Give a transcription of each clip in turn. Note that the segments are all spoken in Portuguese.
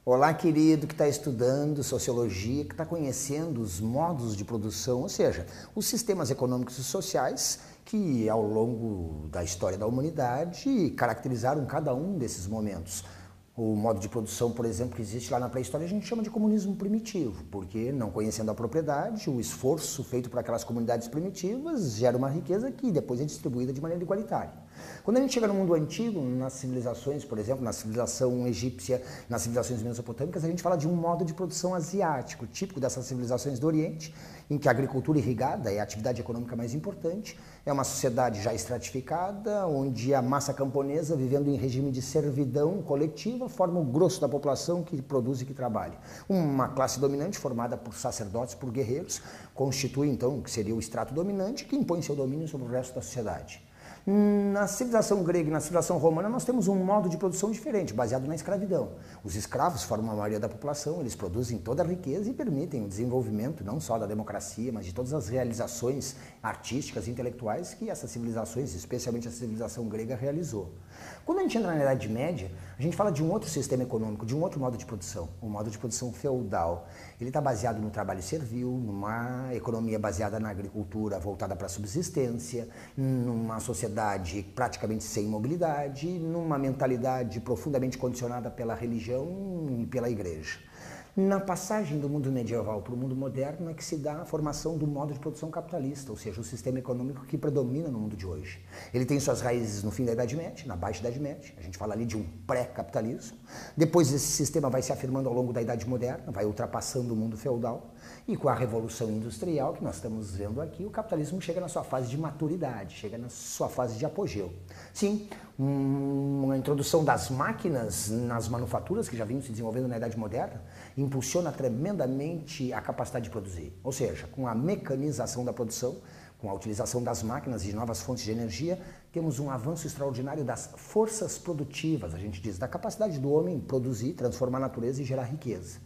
Olá, querido que está estudando sociologia, que está conhecendo os modos de produção, ou seja, os sistemas econômicos e sociais que, ao longo da história da humanidade, caracterizaram cada um desses momentos. O modo de produção, por exemplo, que existe lá na pré-história, a gente chama de comunismo primitivo, porque, não conhecendo a propriedade, o esforço feito por aquelas comunidades primitivas gera uma riqueza que depois é distribuída de maneira igualitária. Quando a gente chega no mundo antigo, nas civilizações, por exemplo, na civilização egípcia, nas civilizações mesopotâmicas, a gente fala de um modo de produção asiático, típico dessas civilizações do Oriente, em que a agricultura irrigada é a atividade econômica mais importante, é uma sociedade já estratificada, onde a massa camponesa, vivendo em regime de servidão coletiva, forma o grosso da população que produz e que trabalha. Uma classe dominante formada por sacerdotes, por guerreiros, constitui então o que seria o estrato dominante, que impõe seu domínio sobre o resto da sociedade. Na civilização grega e na civilização romana nós temos um modo de produção diferente, baseado na escravidão. Os escravos formam a maioria da população, eles produzem toda a riqueza e permitem o desenvolvimento não só da democracia, mas de todas as realizações artísticas e intelectuais que essas civilizações, especialmente a civilização grega, realizou. Quando a gente entra na Idade Média, a gente fala de um outro sistema econômico, de um outro modo de produção, um modo de produção feudal. Ele está baseado no trabalho servil, numa economia baseada na agricultura voltada para a subsistência, numa sociedade praticamente sem mobilidade, numa mentalidade profundamente condicionada pela religião e pela igreja. Na passagem do mundo medieval para o mundo moderno é que se dá a formação do modo de produção capitalista, ou seja, o sistema econômico que predomina no mundo de hoje. Ele tem suas raízes no fim da Idade Média, na Baixa Idade Média, a gente fala ali de um pré-capitalismo. Depois esse sistema vai se afirmando ao longo da Idade Moderna, vai ultrapassando o mundo feudal, e com a Revolução Industrial que nós estamos vendo aqui, o capitalismo chega na sua fase de maturidade, chega na sua fase de apogeu. Sim, uma introdução das máquinas nas manufaturas, que já vinham se desenvolvendo na Idade Moderna, impulsiona tremendamente a capacidade de produzir. Ou seja, com a mecanização da produção, com a utilização das máquinas e de novas fontes de energia, temos um avanço extraordinário das forças produtivas, a gente diz, da capacidade do homem produzir, transformar a natureza e gerar riqueza.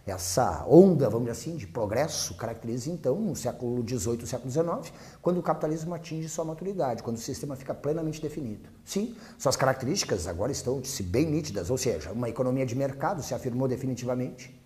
Essa onda, vamos dizer assim, de progresso caracteriza então no século XVIII e século XIX, quando o capitalismo atinge sua maturidade, quando o sistema fica plenamente definido. Sim, suas características agora estão-se bem nítidas, ou seja, uma economia de mercado se afirmou definitivamente.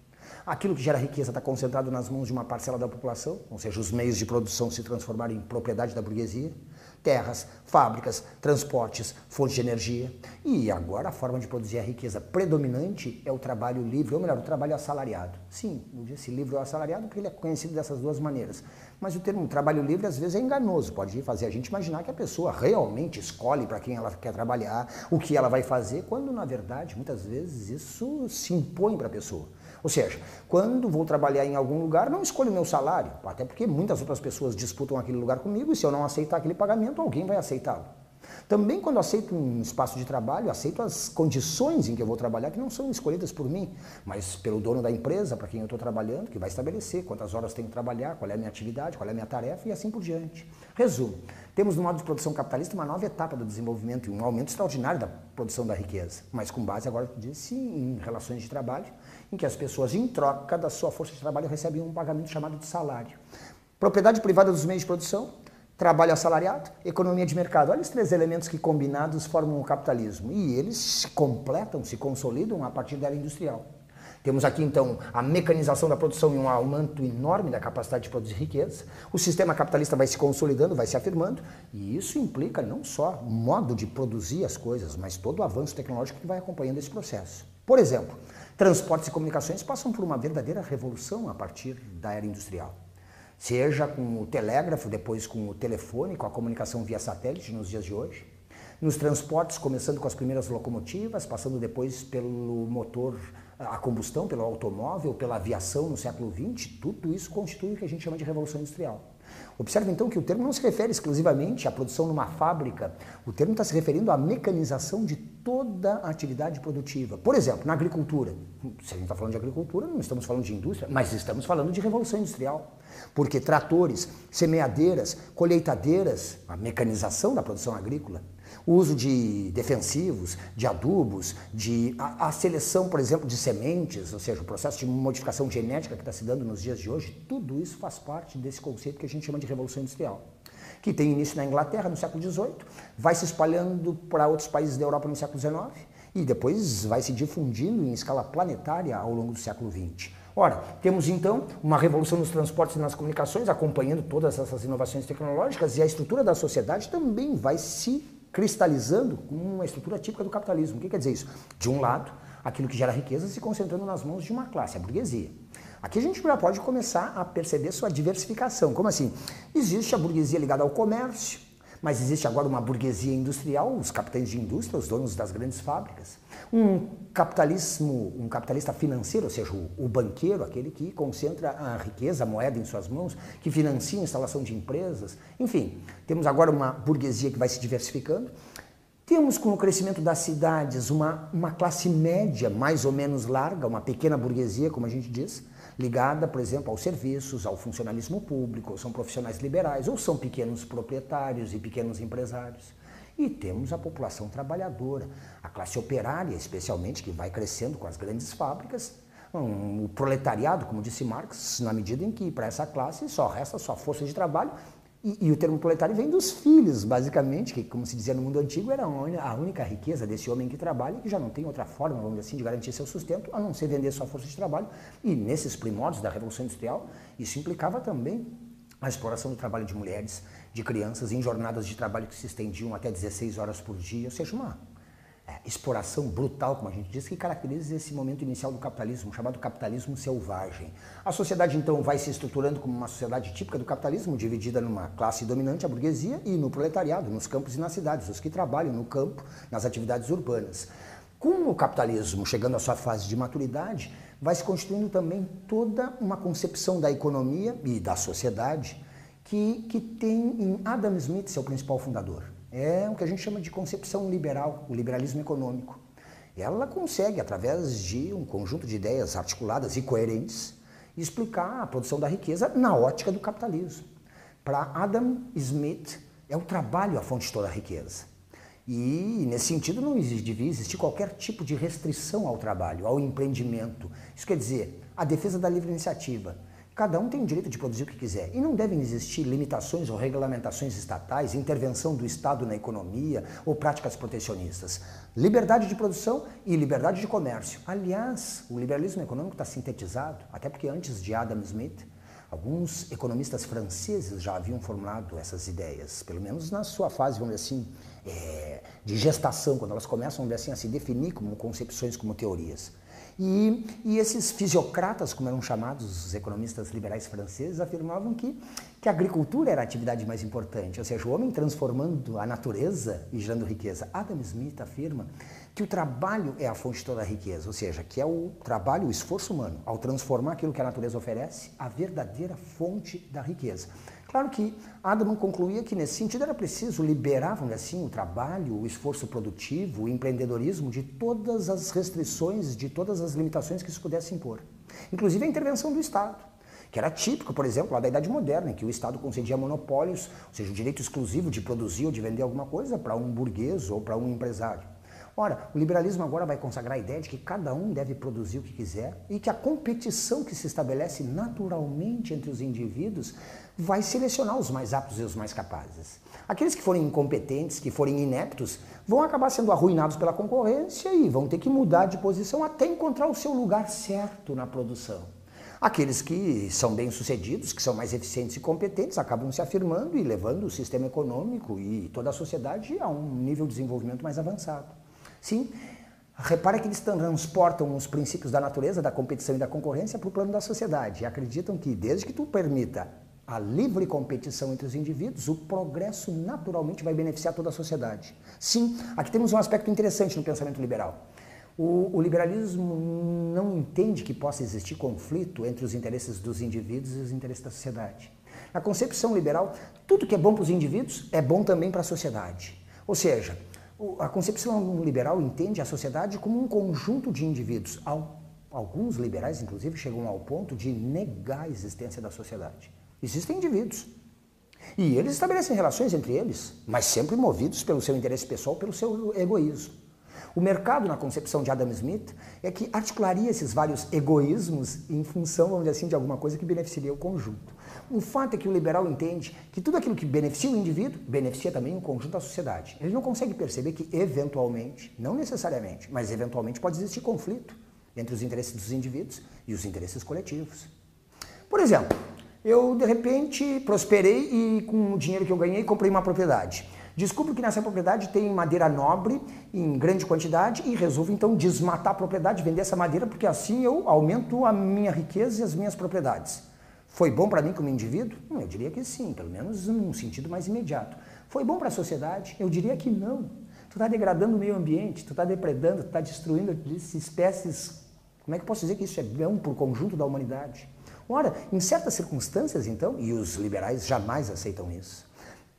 Aquilo que gera riqueza está concentrado nas mãos de uma parcela da população, ou seja, os meios de produção se transformaram em propriedade da burguesia, terras, fábricas, transportes, fontes de energia. E agora a forma de produzir a riqueza predominante é o trabalho livre, ou melhor, o trabalho assalariado. Sim, eu disse livre ou assalariado porque ele é conhecido dessas duas maneiras. Mas o termo trabalho livre às vezes é enganoso, pode fazer a gente imaginar que a pessoa realmente escolhe para quem ela quer trabalhar, o que ela vai fazer, quando na verdade, muitas vezes, isso se impõe para a pessoa. Ou seja, quando vou trabalhar em algum lugar, não escolho o meu salário, até porque muitas outras pessoas disputam aquele lugar comigo e se eu não aceitar aquele pagamento, alguém vai aceitá-lo. Também quando aceito um espaço de trabalho, aceito as condições em que eu vou trabalhar, que não são escolhidas por mim, mas pelo dono da empresa para quem eu estou trabalhando, que vai estabelecer quantas horas tenho que trabalhar, qual é a minha atividade, qual é a minha tarefa e assim por diante. Resumo, temos no modo de produção capitalista uma nova etapa do desenvolvimento e um aumento extraordinário da produção da riqueza, mas com base, agora disse, em relações de trabalho, em que as pessoas, em troca da sua força de trabalho, recebem um pagamento chamado de salário. Propriedade privada dos meios de produção, trabalho assalariado, economia de mercado. Olha os três elementos que combinados formam o capitalismo. E eles se completam, se consolidam a partir da era industrial. Temos aqui, então, a mecanização da produção e um aumento enorme da capacidade de produzir riqueza. O sistema capitalista vai se consolidando, vai se afirmando, e isso implica não só o modo de produzir as coisas, mas todo o avanço tecnológico que vai acompanhando esse processo. Por exemplo, transportes e comunicações passam por uma verdadeira revolução a partir da era industrial. Seja com o telégrafo, depois com o telefone, com a comunicação via satélite nos dias de hoje. Nos transportes, começando com as primeiras locomotivas, passando depois pelo motor a combustão, pelo automóvel, pela aviação no século XX, tudo isso constitui o que a gente chama de revolução industrial. Observe então que o termo não se refere exclusivamente à produção numa fábrica, o termo está se referindo à mecanização de toda a atividade produtiva. Por exemplo, na agricultura, se a gente está falando de agricultura, não estamos falando de indústria, mas estamos falando de revolução industrial, porque tratores, semeadeiras, colheitadeiras, a mecanização da produção agrícola, o uso de defensivos, de adubos, a seleção, por exemplo, de sementes, ou seja, o processo de modificação genética que está se dando nos dias de hoje, tudo isso faz parte desse conceito que a gente chama de revolução industrial. que tem início na Inglaterra no século XVIII, vai se espalhando para outros países da Europa no século XIX e depois vai se difundindo em escala planetária ao longo do século XX. Ora, temos então uma revolução nos transportes e nas comunicações, acompanhando todas essas inovações tecnológicas, e a estrutura da sociedade também vai se cristalizando com uma estrutura típica do capitalismo. O que quer dizer isso? De um lado, aquilo que gera riqueza se concentrando nas mãos de uma classe, a burguesia. Aqui a gente já pode começar a perceber sua diversificação. Como assim? Existe a burguesia ligada ao comércio, mas existe agora uma burguesia industrial, os capitães de indústria, os donos das grandes fábricas. Um capitalista financeiro, ou seja, o banqueiro, aquele que concentra a riqueza, a moeda em suas mãos, que financia a instalação de empresas. Enfim, temos agora uma burguesia que vai se diversificando. Temos, com o crescimento das cidades, uma classe média mais ou menos larga, uma pequena burguesia, como a gente diz, ligada, por exemplo, aos serviços, ao funcionalismo público, ou são profissionais liberais, ou são pequenos proprietários e pequenos empresários. E temos a população trabalhadora, a classe operária, especialmente, que vai crescendo com as grandes fábricas, o proletariado, como disse Marx, na medida em que para essa classe só resta sua força de trabalho. E o termo proletário vem dos filhos, basicamente, que, como se dizia no mundo antigo, era a única riqueza desse homem que trabalha, que já não tem outra forma, vamos dizer assim, de garantir seu sustento, a não ser vender sua força de trabalho. E nesses primórdios da Revolução Industrial, isso implicava também a exploração do trabalho de mulheres, de crianças, em jornadas de trabalho que se estendiam até 16 horas por dia, ou seja, uma exploração brutal, como a gente diz, que caracteriza esse momento inicial do capitalismo, chamado capitalismo selvagem. A sociedade, então, vai se estruturando como uma sociedade típica do capitalismo, dividida numa classe dominante, a burguesia, e no proletariado, nos campos e nas cidades, os que trabalham no campo, nas atividades urbanas. Com o capitalismo chegando à sua fase de maturidade, vai se constituindo também toda uma concepção da economia e da sociedade que tem em Adam Smith, seu principal fundador. É o que a gente chama de concepção liberal, o liberalismo econômico. Ela consegue, através de um conjunto de ideias articuladas e coerentes, explicar a produção da riqueza na ótica do capitalismo. Para Adam Smith, é o trabalho a fonte de toda a riqueza. E, nesse sentido, não devia existir qualquer tipo de restrição ao trabalho, ao empreendimento. Isso quer dizer, a defesa da livre iniciativa. Cada um tem o direito de produzir o que quiser e não devem existir limitações ou regulamentações estatais, intervenção do Estado na economia ou práticas protecionistas. Liberdade de produção e liberdade de comércio. Aliás, o liberalismo econômico está sintetizado, até porque antes de Adam Smith, alguns economistas franceses já haviam formulado essas ideias, pelo menos na sua fase, vamos dizer assim, de gestação, quando elas começam, vamos dizer assim, a se definir como concepções, como teorias. E esses fisiocratas, como eram chamados os economistas liberais franceses, afirmavam que a agricultura era a atividade mais importante, ou seja, o homem transformando a natureza e gerando riqueza. Adam Smith afirma que o trabalho é a fonte de toda a riqueza, ou seja, que é o trabalho, o esforço humano, ao transformar aquilo que a natureza oferece, a verdadeira fonte da riqueza. Claro que Adam concluía que, nesse sentido, era preciso liberar, vamos dizer assim, o trabalho, o esforço produtivo, o empreendedorismo de todas as restrições, de todas as limitações que isso pudesse impor. Inclusive a intervenção do Estado, que era típico, por exemplo, lá da Idade Moderna, em que o Estado concedia monopólios, ou seja, o direito exclusivo de produzir ou de vender alguma coisa para um burguês ou para um empresário. Ora, o liberalismo agora vai consagrar a ideia de que cada um deve produzir o que quiser e que a competição que se estabelece naturalmente entre os indivíduos vai selecionar os mais aptos e os mais capazes. Aqueles que forem incompetentes, que forem ineptos, vão acabar sendo arruinados pela concorrência e vão ter que mudar de posição até encontrar o seu lugar certo na produção. Aqueles que são bem-sucedidos, que são mais eficientes e competentes, acabam se afirmando e levando o sistema econômico e toda a sociedade a um nível de desenvolvimento mais avançado. Sim, repara que eles transportam os princípios da natureza, da competição e da concorrência para o plano da sociedade e acreditam que, desde que tu permita a livre competição entre os indivíduos, o progresso naturalmente vai beneficiar toda a sociedade. Sim, aqui temos um aspecto interessante no pensamento liberal. O liberalismo não entende que possa existir conflito entre os interesses dos indivíduos e os interesses da sociedade. Na concepção liberal, tudo que é bom para os indivíduos é bom também para a sociedade. Ou seja, a concepção liberal entende a sociedade como um conjunto de indivíduos. Alguns liberais, inclusive, chegam ao ponto de negar a existência da sociedade. Existem indivíduos. E eles estabelecem relações entre eles, mas sempre movidos pelo seu interesse pessoal, pelo seu egoísmo. O mercado, na concepção de Adam Smith, é que articularia esses vários egoísmos em função, vamos dizer assim, de alguma coisa que beneficiaria o conjunto. O fato é que o liberal entende que tudo aquilo que beneficia o indivíduo, beneficia também o conjunto da sociedade. Ele não consegue perceber que, eventualmente, não necessariamente, mas eventualmente pode existir conflito entre os interesses dos indivíduos e os interesses coletivos. Por exemplo, eu, de repente, prosperei e com o dinheiro que eu ganhei, comprei uma propriedade. Descubro que nessa propriedade tem madeira nobre em grande quantidade e resolvo então desmatar a propriedade, vender essa madeira, porque assim eu aumento a minha riqueza e as minhas propriedades. Foi bom para mim como indivíduo? Eu diria que sim, pelo menos num sentido mais imediato. Foi bom para a sociedade? Eu diria que não. Tu está degradando o meio ambiente, tu está depredando, tu está destruindo espécies. Como é que eu posso dizer que isso é bom para o conjunto da humanidade? Ora, em certas circunstâncias então, e os liberais jamais aceitam isso,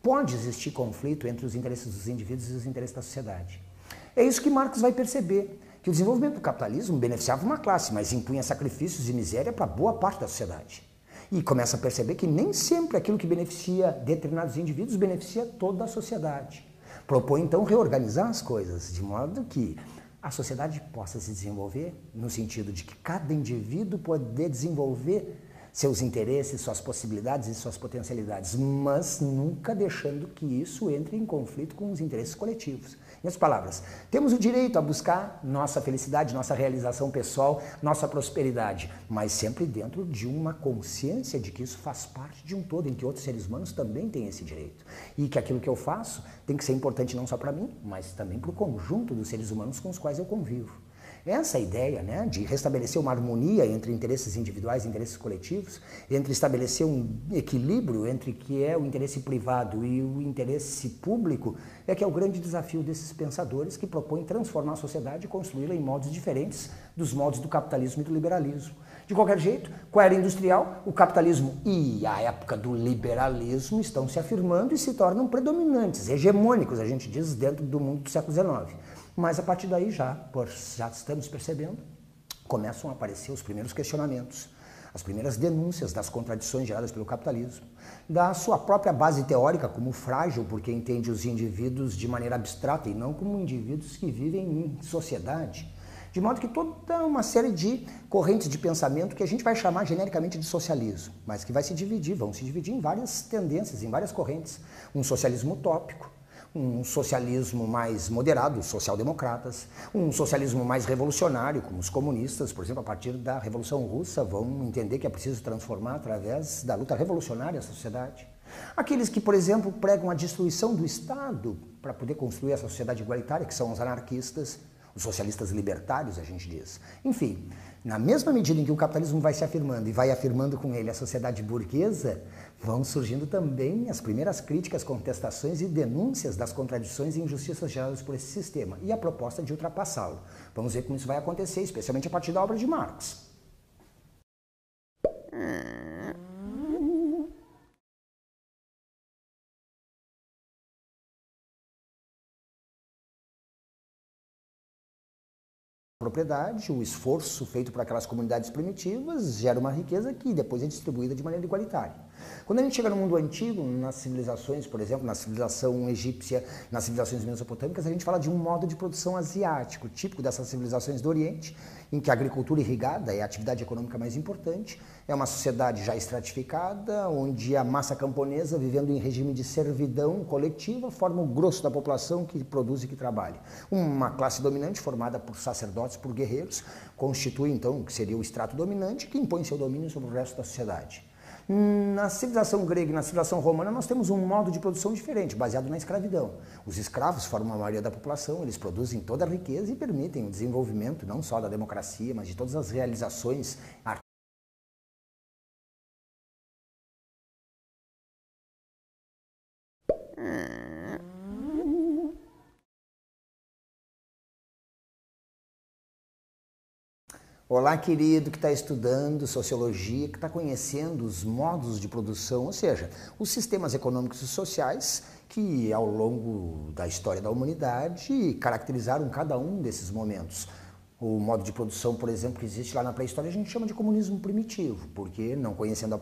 pode existir conflito entre os interesses dos indivíduos e os interesses da sociedade. É isso que Marx vai perceber, que o desenvolvimento do capitalismo beneficiava uma classe, mas impunha sacrifícios e miséria para boa parte da sociedade. E começa a perceber que nem sempre aquilo que beneficia determinados indivíduos beneficia toda a sociedade. Propõe então reorganizar as coisas, de modo que a sociedade possa se desenvolver no sentido de que cada indivíduo poder desenvolver seus interesses, suas possibilidades e suas potencialidades, mas nunca deixando que isso entre em conflito com os interesses coletivos. Em outras palavras, temos o direito a buscar nossa felicidade, nossa realização pessoal, nossa prosperidade, mas sempre dentro de uma consciência de que isso faz parte de um todo, em que outros seres humanos também têm esse direito. E que aquilo que eu faço tem que ser importante não só para mim, mas também para o conjunto dos seres humanos com os quais eu convivo. Essa ideia, né, de restabelecer uma harmonia entre interesses individuais e interesses coletivos, entre estabelecer um equilíbrio entre o que é o interesse privado e o interesse público, é que é o grande desafio desses pensadores que propõem transformar a sociedade e construí-la em modos diferentes dos modos do capitalismo e do liberalismo. De qualquer jeito, com a era industrial, o capitalismo e a época do liberalismo estão se afirmando e se tornam predominantes, hegemônicos, a gente diz, dentro do mundo do século XIX. Mas a partir daí já estamos percebendo, começam a aparecer os primeiros questionamentos, as primeiras denúncias das contradições geradas pelo capitalismo, da sua própria base teórica como frágil, porque entende os indivíduos de maneira abstrata e não como indivíduos que vivem em sociedade. De modo que toda uma série de correntes de pensamento que a gente vai chamar genericamente de socialismo, mas que vão se dividir em várias tendências, em várias correntes. Um socialismo utópico, um socialismo mais moderado, os social-democratas, um socialismo mais revolucionário, como os comunistas, por exemplo, a partir da Revolução Russa, vão entender que é preciso transformar através da luta revolucionária a sociedade. Aqueles que, por exemplo, pregam a destruição do Estado para poder construir essa sociedade igualitária, que são os anarquistas, os socialistas libertários, a gente diz. Enfim, na mesma medida em que o capitalismo vai se afirmando e vai afirmando com ele a sociedade burguesa, vão surgindo também as primeiras críticas, contestações e denúncias das contradições e injustiças geradas por esse sistema e a proposta de ultrapassá-lo. Vamos ver como isso vai acontecer, especialmente a partir da obra de Marx. Propriedade, o esforço feito por aquelas comunidades primitivas gera uma riqueza que depois é distribuída de maneira igualitária. Quando a gente chega no mundo antigo, nas civilizações, por exemplo, na civilização egípcia, nas civilizações mesopotâmicas, a gente fala de um modo de produção asiático, típico dessas civilizações do Oriente, em que a agricultura irrigada é a atividade econômica mais importante, é uma sociedade já estratificada, onde a massa camponesa, vivendo em regime de servidão coletiva, forma o grosso da população que produz e que trabalha. Uma classe dominante formada por sacerdotes, por guerreiros, constitui então o que seria o extrato dominante, que impõe seu domínio sobre o resto da sociedade. Na civilização grega e na civilização romana nós temos um modo de produção diferente, baseado na escravidão. Os escravos formam a maioria da população, eles produzem toda a riqueza e permitem o desenvolvimento não só da democracia, mas de todas as realizações artísticas. Olá, querido, que está estudando sociologia, que está conhecendo os modos de produção, ou seja, os sistemas econômicos e sociais que, ao longo da história da humanidade, caracterizaram cada um desses momentos. O modo de produção, por exemplo, que existe lá na pré-história, a gente chama de comunismo primitivo, porque, não conhecendo a